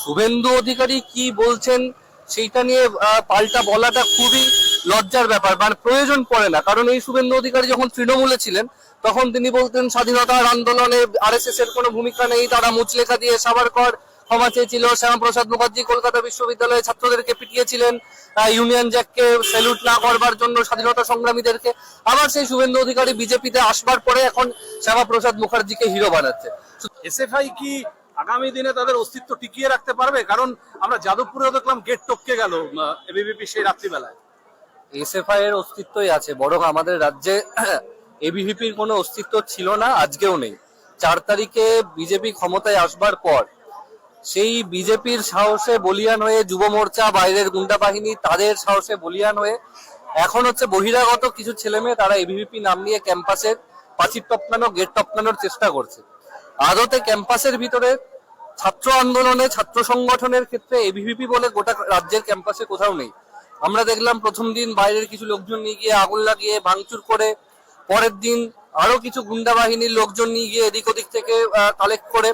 শুভেন্দু অধিকারী কি বলছেন সেইটা নিয়ে পাল্টা বলাটা খুবই লজ্জার ব্যাপার, মানে প্রয়োজন পড়ে না। কারণ এই শুভেন্দু অধিকারী যখন তৃণমূলে ছিলেন তখন তিনি বলতেন স্বাধীনতার আন্দোলনে আরএসএস এর কোনো ভূমিকা নেই, তারা মুচলেখা দিয়ে সাভারকর ক্ষমা চেয়েছিল, শ্যামাপ্রসাদ মুখার্জি কলকাতা বিশ্ববিদ্যালয়ে ছাত্রদেরকে পিটিয়েছিলেন ইউনিয়ন জ্যাককে স্যালুট না করবার জন্য স্বাধীনতা সংগ্রামীদেরকে। আবার সেই শুভেন্দু অধিকারী বিজেপিতে আসবার পরে এখন শ্যামাপ্রসাদ মুখার্জিকে হিরো বানাচ্ছে। এসএফআই কি আগামী দিনে তাদের অস্তিত্ব টিকিয়ে রাখতে পারবে? কারণ আমরা যাদবপুরেও দেখলাম গেট টপকে গেল এবিভিপি সেই রাত্রিবেলায়। এসএফআই এর অস্তিত্বই আছে, বরং আমাদের রাজ্যে এবিভিপির কোনো অস্তিত্ব ছিল না, আজকেও নেই। 4 তারিখে বিজেপি ক্ষমতায় আসবার পর সেই বিজেপির সাহসে বলিয়ান হয়ে যুব মোর্চা, বাইরের গুন্ডা বাহিনী তাদের সাহসে বলিয়ান হয়ে এখন হচ্ছে বহিরাগত কিছু ছেলে মেয়ে তারা এবিভিপি নাম নিয়ে ক্যাম্পাসের পাঁচিল টপকানো, গেট টপকানোর চেষ্টা করছে। আদতে ক্যাম্পাসের ভিতরে ছাত্র আন্দোলনে, ছাত্র সংগঠনের ক্ষেত্রে এবিভিপি বলে গোটা রাজ্যের ক্যাম্পাসে কোথাও নেই। আমরা দেখলাম প্রথম দিন বাইরের কিছু লোকজন নিয়ে গিয়ে আগুন লাগিয়ে ভাঙচুর করে, পরের দিন আরো কিছু গুন্ডা বাহিনীর লোকজন নিয়ে গিয়ে এদিক ওদিক থেকে কালেক্ট করে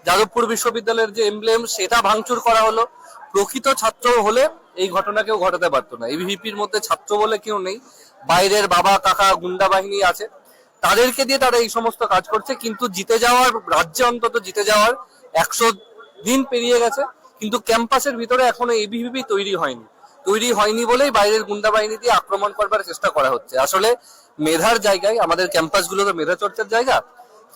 যাদবপুর বিশ্ববিদ্যালয়ের যে এমব্লেম সেটা ভাঙচুর করা হলো। প্রকৃত ছাত্র হলে এই ঘটনা কেউ ঘটাতে পারতো না। এবিভিপির মধ্যে ছাত্র বলে কেউ নেই, বাইরের বাবা কাকা গুন্ডা বাহিনী আছে, তাদেরকে দিয়ে তারা এই সমস্ত কাজ করছে। কিন্তু জিতে যাওয়ার, রাজ্যে অন্তত জিতে যাওয়ার 100 দিন পেরিয়ে গেছে, কিন্তু ক্যাম্পাসের ভিতরে এখনো এবিভিপি তৈরি হয়নি বলেই বাইরের গুন্ডা বাহিনী দিয়ে আক্রমণ করবার চেষ্টা করা হচ্ছে। আসলে মেধার জায়গায়, আমাদের ক্যাম্পাসগুলো তো মেধা চর্চার জায়গা,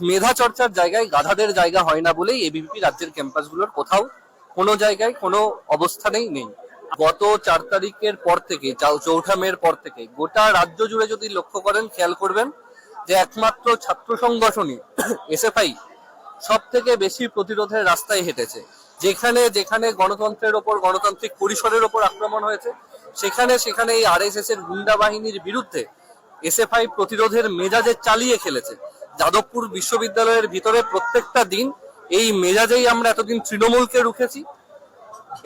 মেধা চর্চার জায়গায় গাধাদের জায়গা হয় না বলেই এবিভিপি রাজ্যের ক্যাম্পাসগুলোর কোথাও কোনো জায়গায় কোনো অবস্থানেই নেই। গত 4 তারিখের পর থেকে, 4 মের পর থেকে গোটা রাজ্য জুড়ে যদি লক্ষ্য করেন, খেয়াল করবেন যে একমাত্র ছাত্র সংগঠনই এসএফআই সব থেকে বেশি প্রতিরোধের রাস্তায় হেঁটেছে। যেখানে যেখানে গণতন্ত্রের ওপর, গণতান্ত্রিক পরিসরের ওপর আক্রমণ হয়েছে, সেখানে সেখানে এই আরএসএস এর গুন্ডা বাহিনীর বিরুদ্ধে এসএফআই প্রতিরোধের মেজাজে চালিয়ে খেলেছে। যাদবপুর বিশ্ববিদ্যালয়ের ভিতরে প্রত্যেকটা দিন এই মেজাজেই আমরা এতদিন তৃণমূলকে রুখেছি,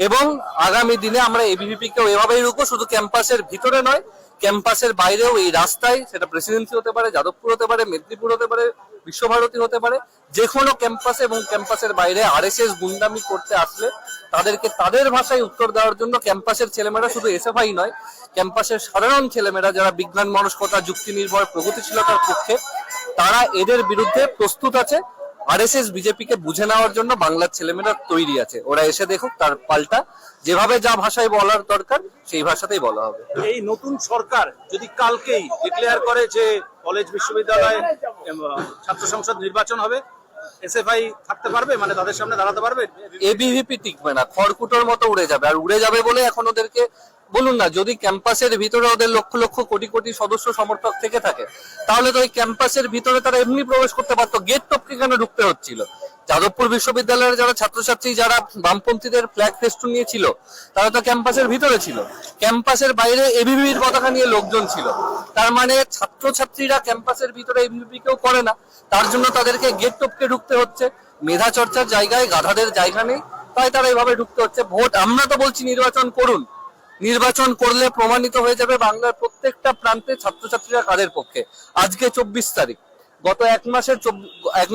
এবং আগামী দিনে আমরা এবিভিপি কেও এভাবেই রুখবো। শুধু ক্যাম্পাসের ভিতরে নয়, ক্যাম্পাসের বাইরেও, এই রাস্তায়, সেটা প্রেসিডেন্সি হতে পারে, যাদবপুর হতে পারে, মেদিনীপুর হতে পারে, বিশ্বভারতী হতে পারে, যে কোনো ক্যাম্পাসে এবং ক্যাম্পাসের বাইরে আরএসএস গুন্ডামি করতে আসলে তাদেরকে তাদের ভাষায় উত্তর দেওয়ার জন্য ক্যাম্পাসের ছেলেমেয়েরা, শুধু এসএফআই নয়, ক্যাম্পাসের সাধারণ ছেলেমেয়েরা যারা বিজ্ঞান মনস্কতা, যুক্তি নির্ভর, প্রগতিশীলতার পক্ষে, তারা এদের বিরুদ্ধে প্রস্তুত আছে। আরএসএস বিজেপিকে বুঝে নেওয়ার জন্য বাংলার ছেলেমেয়েরা তৈরি আছে। ওরা এসে দেখুক, তার পাল্টা যেভাবে যা ভাষায় বলার দরকার সেই ভাষাতেই বলা হবে। এই নতুন সরকার যদি কালকেই ডিক্লেয়ার করে যে কলেজ বিশ্ববিদ্যালয়ে ছাত্র সংসদ নির্বাচন হবে, এসএফআই থাকতে পারবে, মানে তাদের সামনে দাঁড়াতে পারবে? এবিভিপি টিকবে না, খড়কুটোর মতো উড়ে যাবে। আর উড়ে যাবে বলে এখন ওদেরকে বলুন না, যদি ক্যাম্পাসের ভিতরে ওদের লক্ষ লক্ষ কোটি কোটি সদস্য সমর্থক থেকে থাকে, তাহলে তো ওই ক্যাম্পাসের ভিতরে তারা এমনি প্রবেশ করতে পারতো। গেট টপকে কেন ঢুকতে হচ্ছিল? যাদবপুর বিশ্ববিদ্যালয়ের যারা ছাত্রছাত্রী, যারা বামপন্থীদের ফ্ল্যাগ ফেস্টুন নিয়ে ছিল, তারা তো ক্যাম্পাসের ভিতরে ছিল। ক্যাম্পাসের বাইরে এবিভিপির পতাকা নিয়ে লোকজন ছিল। তার মানে ছাত্রছাত্রীরা ক্যাম্পাসের ভিতরে এবিভিপি কেউ করে না, তার জন্য তাদেরকে গেট টপকে ঢুকতে হচ্ছে। মেধা চর্চার জায়গায় গাধাদের জায়গা নেই, তাই তারা এইভাবে ঢুকতে হচ্ছে। ভোট, আমরা তো বলছি নির্বাচন করুন, নির্বাচন করলে প্রমাণিত হয়ে যাবে বাংলার প্রত্যেকটা প্রান্তে ছাত্রছাত্রীরা কাদের পক্ষে। আজকে 24 তারিখ, গত এক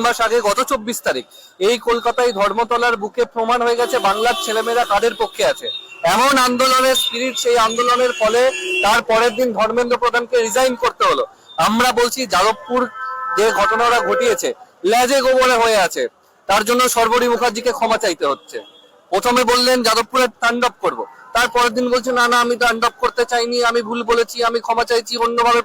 মাস আগে গত 24 তারিখ এই কলকাতায় ধর্মতলার বুকে প্রমাণ হয়ে গেছে বাংলার ছেলেমেয়েরা কাদের পক্ষে আছে। এমন আন্দোলনের স্পিরিট, সেই আন্দোলনের ফলে তার পরের দিন ধর্মেন্দ্র প্রধানকে রিজাইন করতে হলো। আমরা বলছি যাদবপুর যে ঘটনাটা ঘটিয়েছে লেজে গোবরে হয়ে আছে, তার জন্য সর্বরী মুখার্জিকে ক্ষমা চাইতে হচ্ছে। প্রথমে বললেন যাদবপুরে তাণ্ডব করব, তারপরের দিন বলছে না না, আমি তাণ্ডব করতে চাইনি, আমি ভুল বলেছি, আমি ক্ষমা চাইছি, অন্যভাবে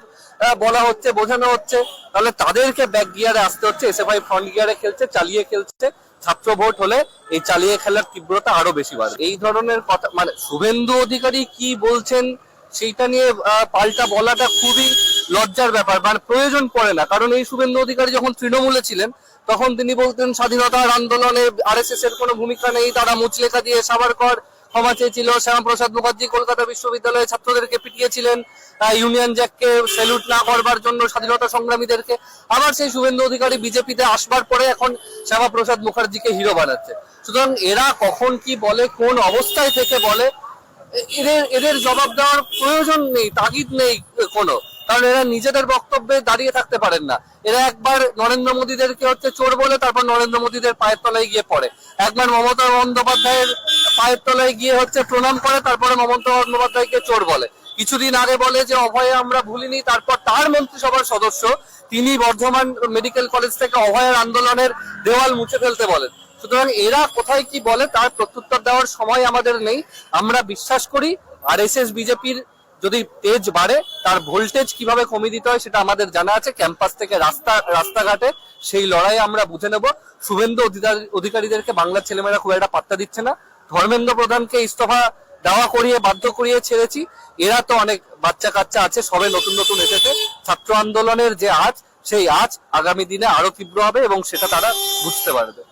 বলা হচ্ছে, বোঝানো হচ্ছে। তাহলে তাদেরকে ব্যাক গিয়ারে আসতে হচ্ছে। এসএফআই ফ্রন্ট গিয়ারে খেলছে, চালিয়ে খেলছে। ছাত্র ভোট হলে এই চালিয়ে খেলার তীব্রতা আরো বেশি বাড়বে। এই ধরনের কথা, মানে শুভেন্দু অধিকারী কি বলছেন সেইটা নিয়ে পাল্টা বলাটা খুবই লজ্জার ব্যাপার, মানে প্রয়োজন পড়ে না। কারণ এই শুভেন্দু অধিকারী যখন তৃণমূলে ছিলেন তখন তিনি বলতেন স্বাধীনতার আন্দোলনে আরএসএস এর কোনো ভূমিকা নেই, তারা মুচলেখা দিয়ে সাভারকর ক্ষমা চেয়েছিল, শ্যামাপ্রসাদ মুখার্জি কলকাতা বিশ্ববিদ্যালয়ে ছাত্রদেরকে পিটিয়েছিলেন ইউনিয়ন জ্যাককে স্যালুট না করবার জন্য স্বাধীনতা সংগ্রামীদেরকে। আবার সেই শুভেন্দু অধিকারী বিজেপিতে আসবার পরে এখন শ্যামাপ্রসাদ মুখার্জিকে হিরো বানাচ্ছে। সুতরাং এরা কখন কি বলে, কোন অবস্থায় থেকে বলে, এদের জবাব দেওয়ার প্রয়োজন নেই, তাগিদ নেই কোনো। কারণ এরা নিজেদের বক্তব্যে দাঁড়িয়ে থাকতে পারেন না। এরা একবার নরেন্দ্র মোদীদেরকে হচ্ছে চোর বলে, তারপর নরেন্দ্র মোদীদের পায়ের তলায় গিয়ে পড়ে। একবার মমতা বন্দ্যোপাধ্যায়ের পায়ের তলায় গিয়ে হচ্ছে প্রণাম করে, তারপরে মমতা বন্দ্যোপাধ্যায়কে চোর বলে। কিছুদিন আগে বলে যে অভয়ে আমরা ভুলিনি, তারপর তার মন্ত্রিসভার সদস্য তিনি বর্ধমান মেডিকেল কলেজ থেকে অভয়ের আন্দোলনের দেওয়াল মুছে ফেলতে বলেন। সুতরাং এরা কোথায় কি বলে তার প্রত্যুত্তর দেওয়ার সময় আমাদের নেই। আমরা বিশ্বাস করি আরএসএস বিজেপির যদি তেজ বাড়ে, তার ভোল্টেজ কিভাবে কমিয়ে দিতে হয় সেটা আমাদের জানা আছে। ক্যাম্পাস থেকে রাস্তাঘাটে সেই লড়াই আমরা বুঝে নেব। শুভেন্দু অধিকারীদেরকে বাংলার ছেলেমেয়েরা খুব একটা পাত্তা দিচ্ছে না। ধর্মেন্দ্র প্রধানকে ইস্তফা দেওয়া করিয়ে বাধ্য করিয়ে ছেড়েছি। এরা তো অনেক বাচ্চা কাচ্চা আছে, সবে নতুন নতুন এসেছে। ছাত্র আন্দোলনের যে আজ, সেই আজ আগামী দিনে আরো তীব্র হবে এবং সেটা তারা বুঝতে পারবে।